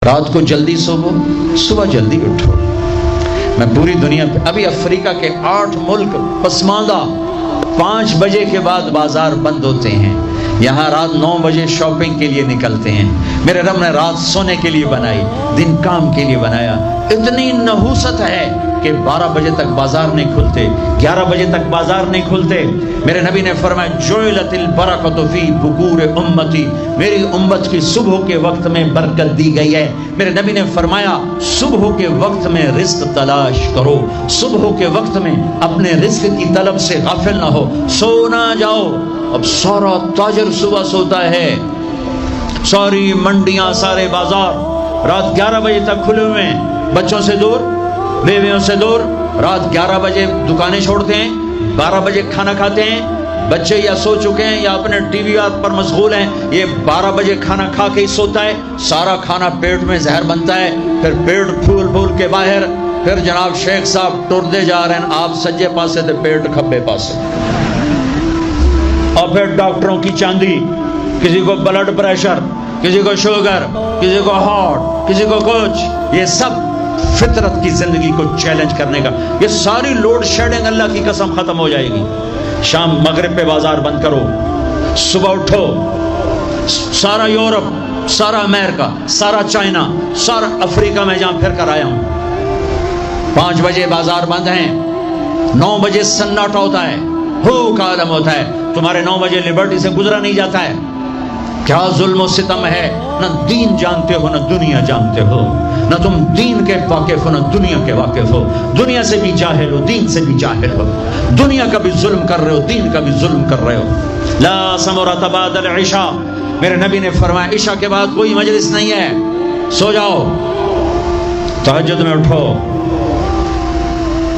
رات کو جلدی سوو، صبح جلدی اٹھو۔ میں پوری دنیا پہ ابھی افریقہ کے 8 ملک پسماندہ 5 بجے کے بعد بازار بند ہوتے ہیں، یہاں رات 9 بجے شاپنگ کے لیے نکلتے ہیں۔ میرے رب نے رات سونے کے لیے بنائی، دن کام کے لیے بنایا۔ اتنی نحوست ہے کہ 12 بجے تک بازار نہیں کھلتے، 11 بجے تک بازار نہیں کھلتے۔ میرے نبی نے فرمایا جعلت البرکۃ فی بکور امتی، میری امت کی صبح کے وقت میں برکت دی گئی ہے۔ میرے نبی نے فرمایا صبح کے وقت میں رزق تلاش کرو، صبح کے وقت میں اپنے رزق کی طلب سے غافل نہ ہو، سو نہ جاؤ۔ اب سارا تاجر صبح سوتا ہے، ساری منڈیاں، سارے بازار رات 11 بجے تک کھلے ہوئے ہیں، بچوں سے دور، بیویوں سے دور۔ رات 11 بجے دکانیں چھوڑتے ہیں، 12 بجے کھانا کھاتے ہیں۔ بچے یا سو چکے ہیں یا اپنے ٹی وی پر مشغول ہیں، یہ 12 بجے کھانا کھا کے ہی سوتا ہے۔ سارا کھانا پیٹ میں زہر بنتا ہے، پھر پیٹ پھول پھول کے باہر، پھر جناب شیخ صاحب ٹردے جا رہے ہیں، آپ سجے پاسے تھے، پیٹ کھبے پاسے، اور پھر ڈاکٹروں کی چاندی، کسی کو بلڈ پریشر، کسی کو شوگر، کسی کو ہارٹ، کسی کو کچھ۔ یہ سب فطرت کی زندگی کو چیلنج کرنے کا، یہ ساری لوڈ شیڈنگ اللہ کی قسم ختم ہو جائے گی۔ شام مغرب پہ بازار بند کرو، صبح اٹھو، سارا یورپ، سارا امریکہ، سارا چائنا، سارا افریقہ میں جہاں پھر کر آیا ہوں، 5 بجے بازار بند ہیں، 9 بجے سناٹا ہوتا ہے، ہو کا عالم ہوتا ہے۔ تمہارے 9 بجے لبرٹی سے گزرا نہیں جاتا ہے۔ کیا ظلم و ستم ہے، نہ دین جانتے ہو نہ دنیا جانتے ہو، نہ تم دین کے واقف ہو نہ دنیا کے واقف ہو، دنیا سے بھی جاہل ہو، دین سے بھی جاہل ہو، دنیا کا بھی ظلم کر رہے ہو، دین کا بھی ظلم کر رہے ہو۔ لا ثمرۃ بعد العشاء، میرے نبی نے فرمایا عشاء کے بعد کوئی مجلس نہیں ہے، سو جاؤ، تہجد میں اٹھو۔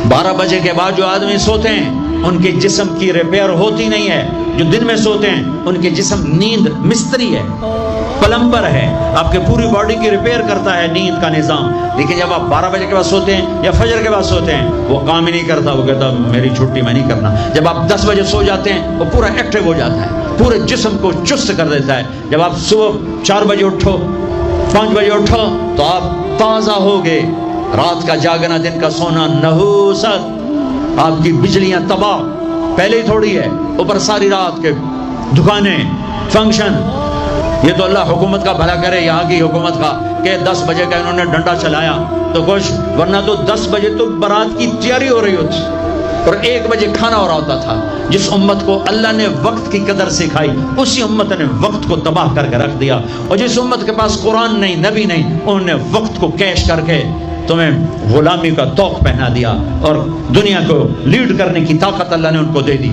12 بجے کے بعد جو آدمی سوتے ہیں ان کے جسم کی ریپیئر ہوتی نہیں ہے، جو دن میں سوتے ہیں ان کے جسم، نیند مستری ہے، پلمبر ہے، آپ کے پوری باڈی کی ریپیئر کرتا ہے نیند کا نظام۔ لیکن جب آپ 12 بجے کے بعد سوتے ہیں یا فجر کے بعد سوتے ہیں، وہ کام ہی نہیں کرتا، وہ کہتا میری چھٹی میں نہیں کرنا۔ جب آپ 10 بجے سو جاتے ہیں وہ پورا ایکٹیو ہو جاتا ہے، پورے جسم کو چست کر دیتا ہے۔ جب آپ صبح 4 بجے اٹھو، 5 بجے اٹھو تو آپ تازہ ہو گئے۔ رات کا جاگنا، دن کا سونا نحوست، آپ کی بجلیاں تباہ، پہلے ہی تھوڑی ہے، اوپر ساری رات کے دکانیں، فنکشن۔ یہ تو اللہ حکومت کا بھلا کرے، یہاں کی حکومت کا، کہ 10 بجے کا انہوں نے ڈنڈا چلایا تو کچھ، ورنہ تو 10 بجے تو بارات کی تیاری ہو رہی ہوتی اور 1 بجے کھانا ہو رہا ہوتا تھا۔ جس امت کو اللہ نے وقت کی قدر سکھائی، اسی امت نے وقت کو تباہ کر کے رکھ دیا۔ اور جس امت کے پاس قرآن نہیں، نبی نہیں، انہوں نے وقت کو کیش کر کے تمہیں غلامی کا طوق پہنا دیا اور دنیا کو لیڈ کرنے کی طاقت اللہ نے ان کو دے دی۔